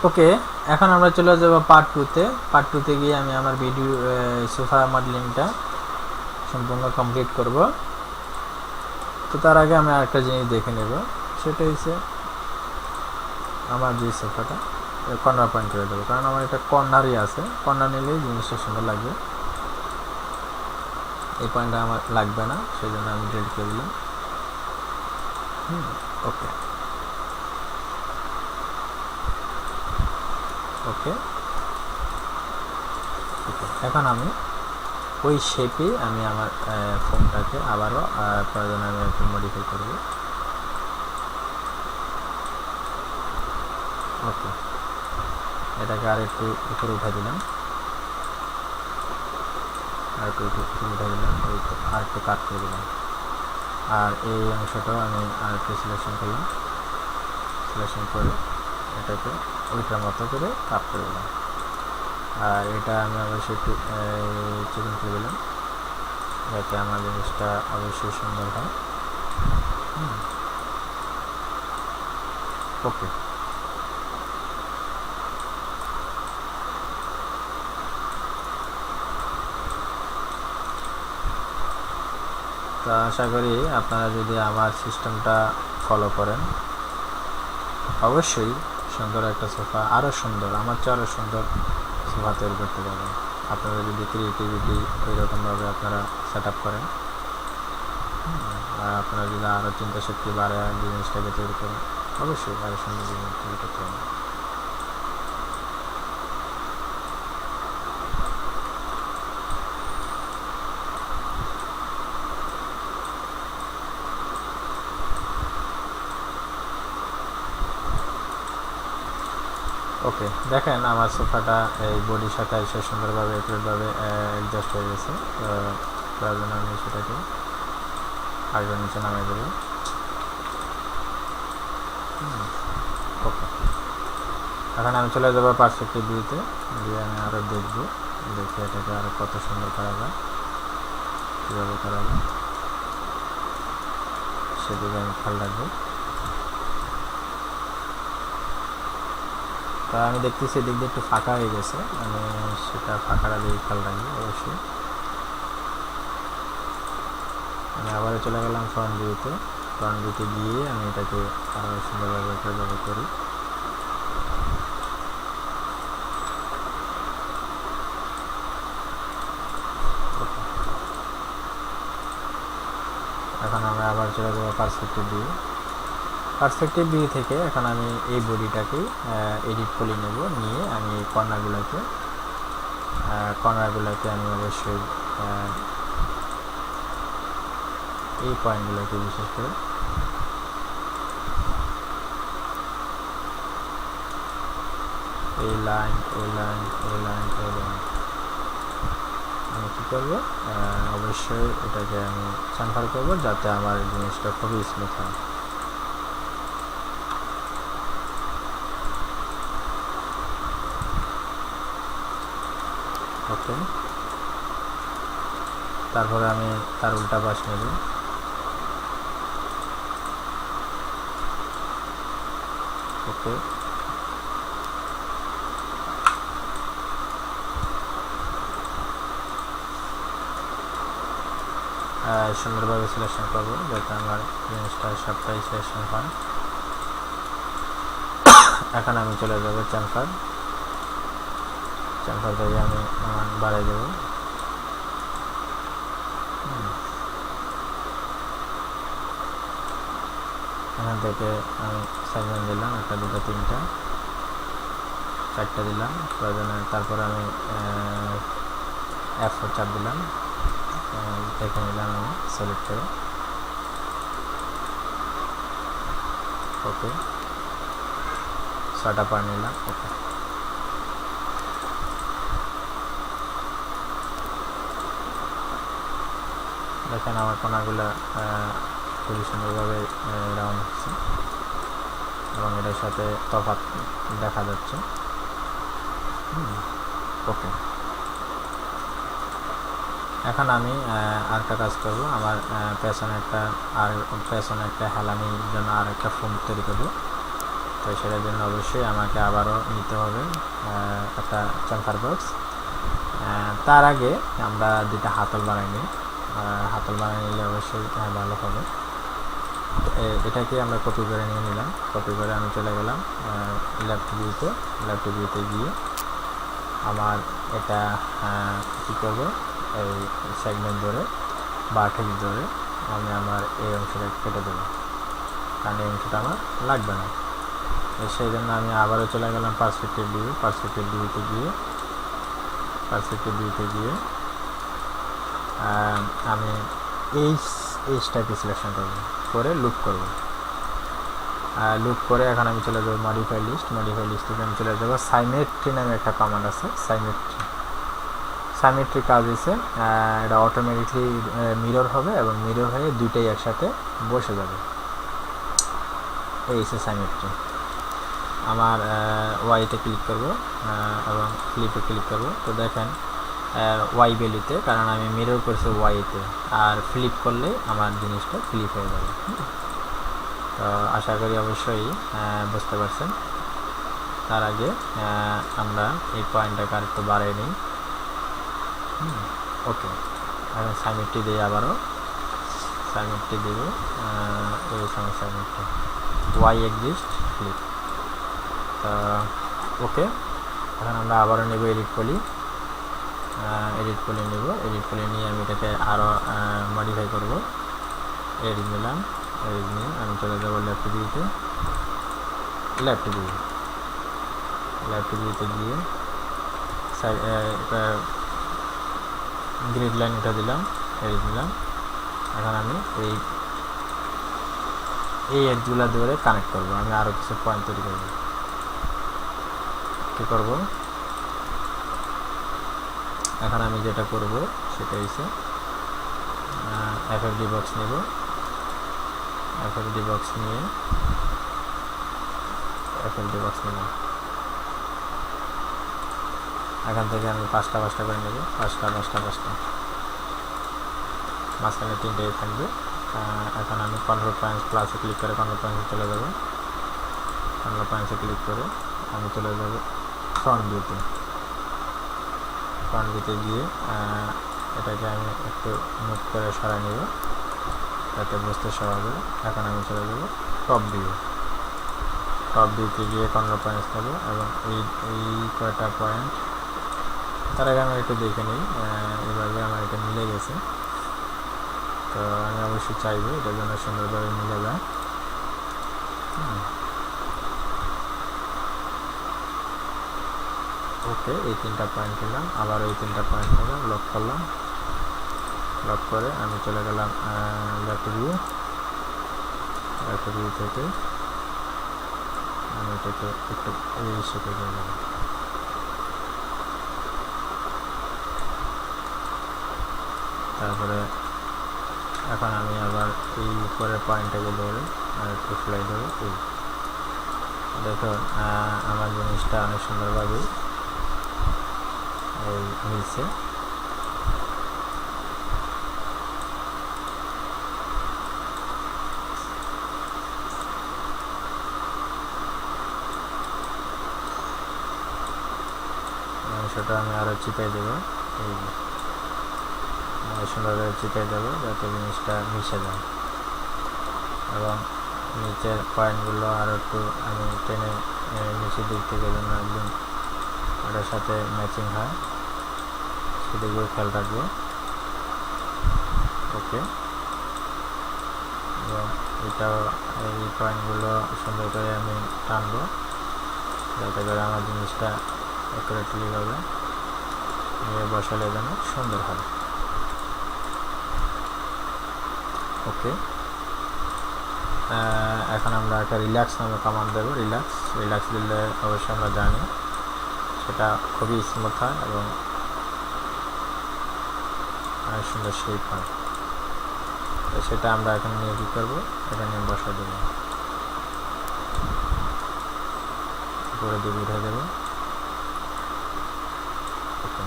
ওকে, এখন আমরা চলে যাব পার্ট টুতে। পার্ট টুতে গিয়ে আমি আমার ভিডিও সোফা মডেলিংটা সম্পূর্ণ কমপ্লিট করব। তো তার আগে আমি আরেকটা জিনিস দেখে নেব, সেটা হচ্ছে আমার যে সোফাটা কর্নার পয়েন্ট করে দেবো, কারণ আমার এটা কর্নারই আছে। কর্নার নিলেই জিনিসটা সুন্দর লাগবে, এই পয়েন্টটা আমার লাগবে না, সেই জন্য আমি ডিলিট করে দিলাম। ওকে ওকে ওকে, এখন আমি ওই শেপে আমি আমার ফোনটাকে আবারও প্রয়োজনে আমি একটু মডিফাই করব। ওকে, এটাকে আর একটু উপরে উঠে দিলাম, আর একটু উঠে দিলাম, আর একটু কাট করে দিলাম। আর এই অংশটাও আমি আর একটু সিলেকশন করলাম, সিলেকশন করে এটাকে ওইটার মতো করে কাট করে দিলাম। আর এটা আমি অবশ্যই একটু চিকন করে দিলাম, যাতে আমার জিনিসটা অবশ্যই সুন্দর হয়। ওকে, তো আশা করি আপনারা যদি আমার সিস্টেমটা ফলো করেন অবশ্যই সুন্দর একটা সোফা, আরও সুন্দর, আমার চেয়ে আরও সুন্দর সোফা তৈরি করতে পারবেন। আপনারা যদি ক্রিয়েটিভিটি ওইরকমভাবে আপনারা সেট আপ করেন, আর আপনারা যদি আরও চিন্তাশক্তি বাড়ায় জিনিসটাকে তৈরি করেন, অবশ্যই আরও সুন্দর জিনিস তৈরি করতে পারবেন। ওকে, দেখেন আমার সোফাটা এই বডির সাথে এসে সুন্দরভাবে একুরেটভাবে অ্যাডজাস্ট হয়ে গেছে। তো প্রয়োজনে আমি সেটাকে আগে নিচে নামিয়ে দেবো। ওকে, এখন আমি চলে যাবো পার্সপেক্টিভ ভিউতে, দিয়ে আমি আরও দেখবো, দেখে এটাকে আরও কত সুন্দর করা যায়, কীভাবে করা যায় সেদিকে আমি খেয়াল রাখবো। তা আমি দেখতেছি এদিক দিয়ে একটু ফাঁকা হয়ে গেছে, আমি সেটা ফাঁকাটা দিয়ে খেয়াল রাখবো অবশ্যই। আমি আবারও চলে গেলাম ফ্রন্ট ভিউতে, ফ্রন্ট ভিউতে গিয়ে আমি এটাকে আরও সুন্দরভাবে ব্যবহার করি। এখন আমরা আবার চলে যাবো পার্সপেক্টিভ ভিউ। পার্সপেক্টিভ ভিউ থেকে এখন আমি এই বডিটাকে এডিট করে নেব, নিয়ে আমি কর্নারগুলোকে আমি অবশ্যই এই পয়েন্টগুলোকে বিশেষ করে এই লাইন আমি কী করবো, অবশ্যই এটাকে আমি ট্রান্সফার করবো, যাতে আমার জিনিসটা খুবই স্মুথ হয়। ওকে, তারপরে আমি তার উল্টা পাশ নেব। ওকে, সুন্দরভাবে সিলেকশন করবো, যাতে আমার জিনিসটা সবটাই সিলেকশন হয়। এখন আমি চলে যাবো চেম্বার থেকে আমি বাড়াই দেবো। এখান থেকে আমি সেগমেন্ট দিলাম, 1 2 3 4টা দিলাম প্রয়োজনে। তারপরে আমি F4 চাপ দিলাম, দেখে নিলাম আমি সিলেক্ট করে। ওকে, 6টা পার নিলাম। ওকে, দেখেন আমার কোনাগুলো খুবই সুন্দরভাবে রাউন্ড হচ্ছে এবং এটার সাথে তফাৎ দেখা যাচ্ছে। ওকে, এখন আমি আরেকটা কাজ করব, আমার পেছনে একটা হেলানির জন্য আর একটা ফোম তৈরি করব। তো সেটার জন্য অবশ্যই আমাকে আবারও নিতে হবে একটা চাম্পার বক্স। তার আগে আমরা দুইটা হাতল বানাই নিই, হাতল বানিয়ে নিলে অবশ্যই ভালো হবে। এটাকে আমরা কপি করে নিয়ে নিলাম, কপি করে আমি চলে গেলাম ল্যাপটপ ভিউতে গিয়ে আমার এটা কী করবো, এই সেগমেন্ট ধরে বা ঠিক ধরে আমি আমার এই অংশটা কেটে দেবো, কারণ এই অংশটা আমার লাগবে না। সেই জন্য আমি আবারও চলে গেলাম পার্সপেক্টিভ ভিউতে গিয়ে আমি এইচটাকে সিলেকশন করে লুপ করে এখন আমি চলে যাবো মডিফাই লিস্ট থেকে আমি চলে যাবো সাইমেট্রি নামে একটা কমান্ড আছে। সাইমেট্রি কাজ হচ্ছে এটা অটোমেটিকলি মিরর হবে এবং মিরর হয়ে দুইটাই একসাথে বসে যাবে। এই হচ্ছে সাইমেট্রি। আমার ওয়াইতে ক্লিক করব এবং ফ্লিপে ক্লিক করব। তো দেখেন ওয়াই ভ্যালুতে, কারণ আমি মিরর করছি ওয়াইতে, আর ফ্লিপ করলে আমার জিনিসটা ফ্লিপ হয়ে যাবে। তো আশা করি অবশ্যই বুঝতে পারছেন। তার আগে আমরা এই পয়েন্টটাকে আর একটু বাড়িয়ে নিই। ওকে, এখন সাইমেট্রি দিই, আবারও সাইমেট্রি দিব, এই সময় সাইমেট্রি ওয়াই এক্সিস্ট ফ্লিপ। ওকে, এখন আমরা আবারও নেব এডিট পলি নেব। এডিট পলি নিয়ে আমি এটাকে আরও মডিফাই করব। এডিট নিলাম, এডিট নিয়ে আমি চলে যাবো ল্যাপটপ ভিউতে গিয়ে গ্রিড লাইন উঠে দিলাম, এডিট নিলাম। এখন আমি এই এডগুলো ধরে কানেক্ট করব। আমি আরও কিছু পয়েন্ট তৈরি করব। কী করব, এখন আমি যেটা করব সেটা হচ্ছে এফএফডি বক্স নেব। এফএফডি বক্স নিলাম, এখান থেকে আমি পাঁচটা করে নেব, পাঁচটা মাঝখানে তিনটেই থাকবে। এখন আমি কন্ট্রোল পয়েন্টস প্লাসে ক্লিক করে কন্ট্রোল পয়েন্টসে চলে যাব। কন্ট্রোল পয়েন্টসে ক্লিক করে আমি চলে যাব ফ্রন্ট ভিউতে গিয়ে এটাকে আমি একটু মুভ করে সরাই নেব যাতে বুঝতে সহজ হয়। এখন আমি চলে যাব টপ ভিউতে গিয়ে কন্ট্রোল পয়েন্টস নেব এবং এই কয়টা পয়েন্ট তার আগে আমি একটু দেখে নিই। এভাবে আমার এটা মিলে গেছে। তো আমি অবশ্যই চাইবো এটার জন্য সুন্দরভাবে মিলে যায়। ওকে, এই তিনটা পয়েন্ট নিলাম, আবার এই তিনটা পয়েন্ট নিলাম, লক করলাম। লক করে আমি চলে গেলাম ল্যাপটপ ভিউ থেকে আমি এটাকে একটু এই শেপে দিয়ে দেবো। তারপরে এখন আমি আবার এই উপরের পয়েন্টটাকে ধরে আর একটু ফ্লাই দেবো। এই দেখুন আমার জিনিসটা অনেক সুন্দরভাবেই এই মিলছে। সেটা আমি আরও চিপে দেবো, এই সুন্দরভাবে চিপে দেবো যাতে জিনিসটা মিশে যায় এবং নিচের পয়েন্টগুলো আরও একটু আমি টেনে নিচের দিক থেকে যেন একদম ওটার সাথে ম্যাচিং হয় সেদিকেও খেয়াল রাখবো। ওকে, এবং এটাও এই পয়েন্টগুলো সুন্দর করে আমি টানবো যাতে করে আমার জিনিসটা অ্যাকুরেটলিভাবে নিয়ে বসালে যেন সুন্দর হয়। ওকে, এখন আমরা একটা রিল্যাক্স নামে কমান্ড দেবো। রিল্যাক্স দিলে অবশ্যই আমরা জানি সেটা খুবই স্মুথ হয় এবং অনেক সুন্দর শেপ হয়। তো সেটা আমরা এখন নিয়ে কী করবো, এখানে বসা দেবো, উপরে দিয়ে উঠে দেবো। ওকে,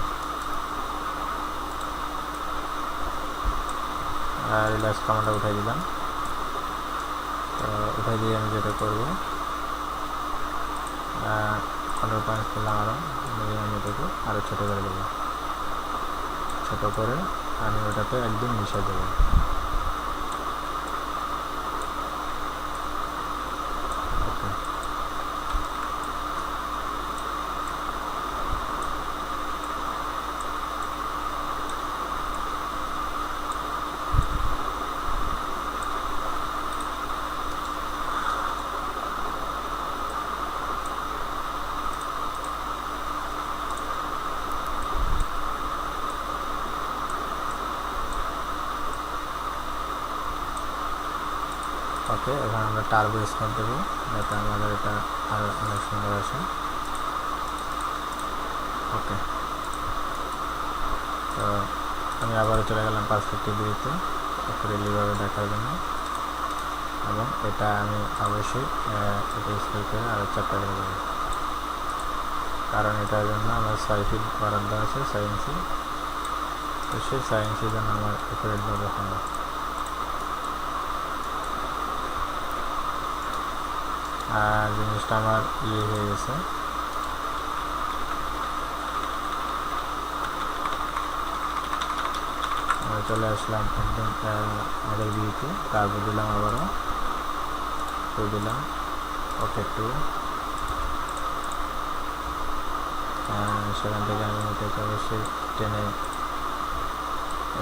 রিল্যাক্স কমান্ডটা উঠাই দিলাম। তো উঠাই দিয়ে আমি যেটা করবো 15 করলাম, আমি এটাকে আরও ছোটো করে দেবো। ছোটো করে আমি ওটাতে একদম মিশে দেবো। ওকে, এখন আমরা টার্বো স্মুথ দেবো যাতে আমাদের এটা আরও অনেক সুন্দর আসে। ওকে, তো আমি আবারও চলে গেলাম পার্সপেক্টিভ ভিউতে ক্লিয়ারভাবে দেখার জন্য, এবং এটা আমি অবশ্যই এটা স্কেল করে আরও 4টা করে দেবো, কারণ এটার জন্য আমার 6 ফিট বরাদ্দ আছে, 6 ইঞ্চি। তো সেই 6 ইঞ্চির জন্য আমার অ্যাকুরেটভাবে হবে। আর জিনিসটা আমার হয়ে গেছে। আমরা চলে আসলাম একদম আমাদের ভিউতে, তারপর দিলাম আবারও 2 দিলাম। ওকে, 2। সেখান থেকে আমি এটাকে অবশ্যই টেনে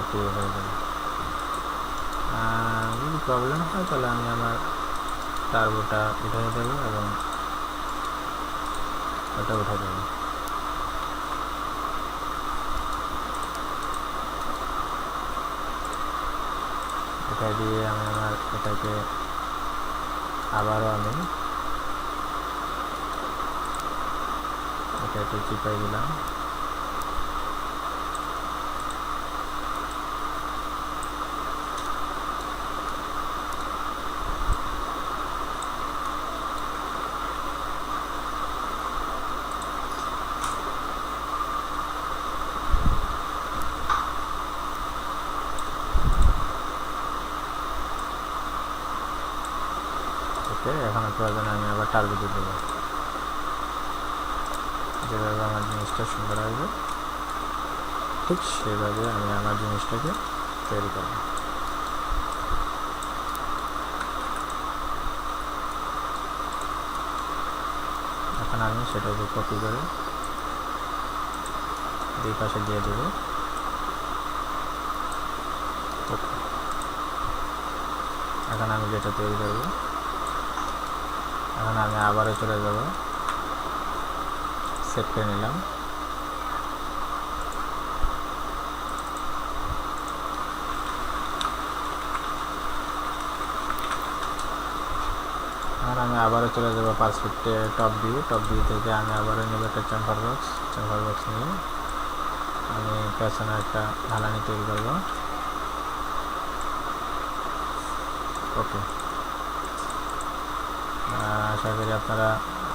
একটু হয়ে যাবে। যদি প্রবলেম হয় তাহলে আমি আমার টার্বোটা উঠিয়ে দেবো এবং ওটা উঠে দেবো। এটা দিয়ে আমি আমার এটাকে আবারও আমি এটাকে চিপাই দিলাম। এখন প্রয়োজনে আমি আবার টার্বো দিয়ে দেবো, যেভাবে আমার জিনিসটা সুন্দর আসবে ঠিক সেভাবে আমি আমার জিনিসটাকে তৈরি করব। এখন আমি সেটাকে কপি করে দুই পাশে দিয়ে দেব। এখন আমি যেটা তৈরি করব, এখন আমি আবারও চলে যাব, সেট করে নিলাম। এখন আমি আবারও চলে যাব পার্সপেক্টিভ টপ ভিউ থেকে আমি আবারও নেব একটা চেম্বার বক্স নিয়ে আমি পেছনে একটা ঢালানি তৈরি করব। ওকে, আশা করি আপনারা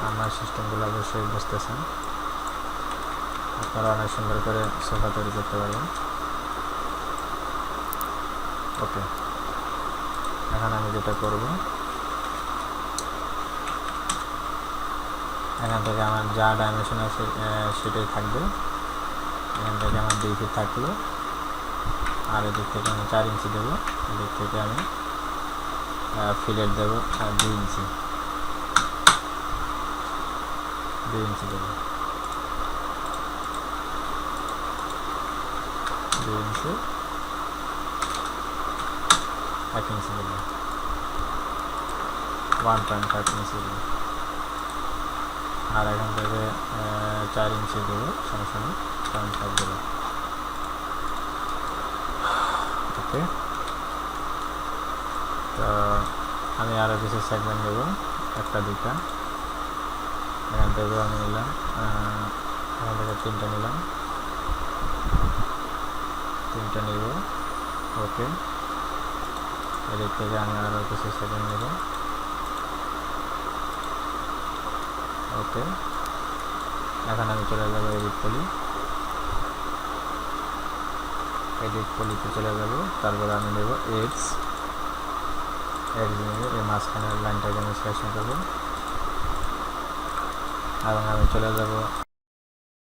আমার সিস্টেমগুলো অবশ্যই বুঝতেছেন। আপনারা অনেক সুন্দর করে সোফা তৈরি করতে পারবেন। ওকে, এখন আমি যেটা করব, এখান থেকে আমার যা ডাইমেনশন আছে সেটাই থাকবে। এখান থেকে আমার 2 ফিট থাকলো, আর এদিক থেকে আমি 4 ইঞ্চি দেবো, এদিক থেকে আমি ফিলেট দেবো 2 ইঞ্চি দেবো, 2 ইঞ্চি 1 ইঞ্চি দেবো, 1.5 ইঞ্চি দেবো, আর এখান থেকে 4 ইঞ্চি দেবো, সমস্যা নেই, 0.5 দেবো। ওকে, তো আমি আরও কিছু সেগমেন্ট দেবো, 1-2টা। এখান থেকে আমি নিলাম, এখান থেকে 3টা নিলাম, 3টা নিব। ওকে, এদিক থেকে আমি আরও কিছু সেগমেন্ট নেব। ওকে, এখন আমি চলে যাব এডিট পলিতে চলে যাব। তারপর আমি নেব এডস নিয়ে এই মাঝখানের লাইনটাকে আমি সিলেকশন করব। এবং আমি চলে যাব